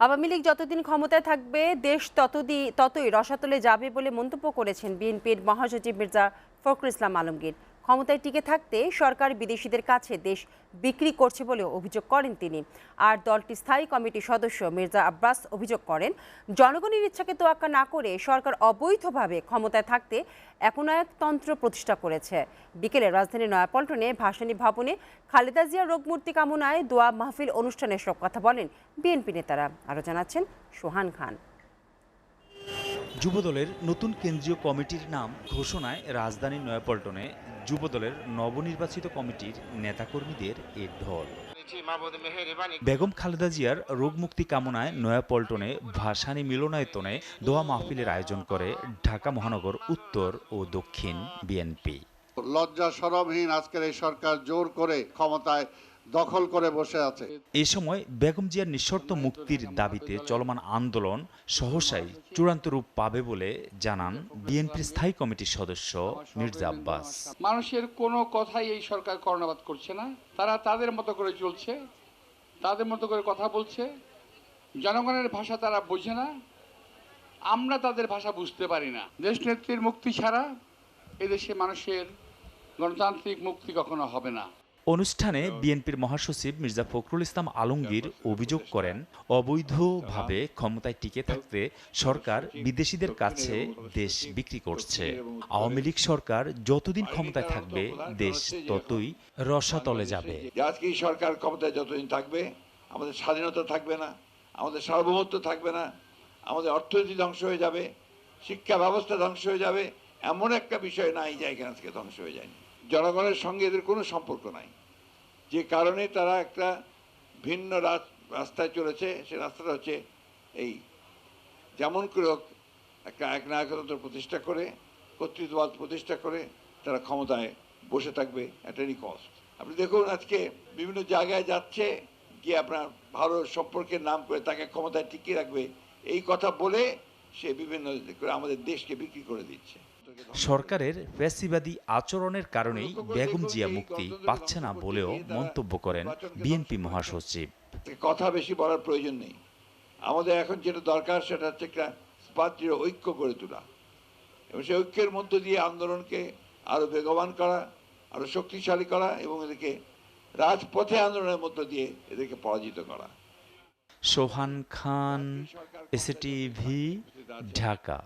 আওয়ামী লীগ যতদিন ক্ষমতায় থাকবে দেশ ততই রসাতলে যাবে বলে মন্তব্য করেছেন বিএনপির মহাসচিব মির্জা ফখরুল ইসলাম আলমগীর। ক্ষমতায় টিকে থাকতে সরকার বিদেশিদের কাছে দেশ বিক্রি করছে বলে অভিযোগ করেন তিনি। আর দলটির স্থায়ী কমিটির সদস্য মির্জা আব্বাস অভিযোগ করেন, জনগণের ইচ্ছাকে তোয়াক্কা না করে সরকার অবৈধভাবে ক্ষমতায় থাকতে একনায়কতন্ত্র প্রতিষ্ঠা করেছে। বিকেলে রাজধানীর নয়াপল্টনে ভাসানী ভবনে খালেদা জিয়ার রোগমুক্তি কামনায় দোয়া মাহফিল অনুষ্ঠানে সব কথা বলেন বিএনপি নেতারা। আরও জানাচ্ছেন সোহান খান। যুবদলের নতুন কেন্দ্রীয় কমিটির নাম ঘোষণায় রাজধানীর নয়াপল্টনে যুবদলের নবনির্বাচিত কমিটির নেতাকর্মীদের এ ঢল। বেগম খালেদা জিয়ার রোগমুক্তি কামনায় নয়াপল্টনে ভাসানী মিলনায়তনে দোয়া মাহফিলের আয়োজন করে ঢাকা মহানগর উত্তর ও দক্ষিণ বিএনপি। লজ্জা শরমহীন আজকের এই সরকার জোর করে ক্ষমতায় দখল করে বসে আছে। এ সময় বেগম জিয়ার নিঃশর্ত মুক্তির দাবিতে চলমান আন্দোলন সহসাই চূড়ান্ত রূপ পাবে বলে জানান বিএনপির স্থায়ী কমিটির সদস্য মির্জা আব্বাস। মানুষের কোনো কথাই এই সরকার কর্ণপাত করছে না, তারা তাদের মতো করে চলছে, তাদের মতো করে কথা বলছে। জনগণের ভাষা তারা বোঝে না, আমরা তাদের ভাষা বুঝতে পারি না। দেশনেত্রীর মুক্তি ছাড়া এদেশে মানুষের গণতান্ত্রিক মুক্তি কখনো হবে না। অনুষ্ঠানে বিএনপির মহাসচিব মির্জা ফখরুল ইসলাম আলমগীর অভিযোগ করেন, অবৈধভাবে ক্ষমতায় টিকে থাকতে সরকার বিদেশিদের কাছে দেশ বিক্রি করছে। আওয়ামী লীগ সরকার যতদিন ক্ষমতায় থাকবে দেশ ততই রসাতলে যাবে। আজকে এই সরকার ক্ষমতায় যতদিন থাকবে আমাদের স্বাধীনতা থাকবে না, আমাদের সার্বভৌমত্ব থাকবে না, আমাদের অর্থনীতি ধ্বংস হয়ে যাবে, শিক্ষা ব্যবস্থা ধ্বংস হয়ে যাবে। এমন একটা বিষয় নাই যে এখানে আজকে ধ্বংস হয়ে যায়নি। জনগণের সঙ্গে এদের কোনো সম্পর্ক নাই, যে কারণে তারা একটা ভিন্ন রাস্তায় চলেছে। সে রাস্তাটা হচ্ছে এই, যেমন করে একটা একনায়কতন্ত্র প্রতিষ্ঠা করে, কর্তৃত্ববাদ প্রতিষ্ঠা করে তারা ক্ষমতায় বসে থাকবে অ্যাট এনি কস্ট। আপনি দেখুন আজকে বিভিন্ন জায়গায় যাচ্ছে গিয়ে আপনার ভালো সম্পর্কের নাম করে তাকে ক্ষমতায় টিকিয়ে রাখবে, এই কথা বলে সে বিভিন্ন আমাদের দেশকে বিক্রি করে দিচ্ছে। সরকারের ফ্যাসিবাদী আচরণের কারণেই বেগম জিয়া মুক্তি পাচ্ছে না বলেও মন্তব্য করেন বিএনপি মহাসচিব। কথা বেশি বলার প্রয়োজন নেই, আমাদের এখন যেটা দরকার সেটা হচ্ছে একটা জাতীয় ঐক্য গড়ে তোলা এবং সেই ঐক্যের মধ্য দিয়ে আন্দোলনকে আরো বেগবান করা, আরো শক্তিশালী করা এবং এদেরকে রাজপথে আন্দোলনের মধ্য দিয়ে এদেরকে পরাজিত করা। সোহান খান, এসএটিভি, ঢাকা।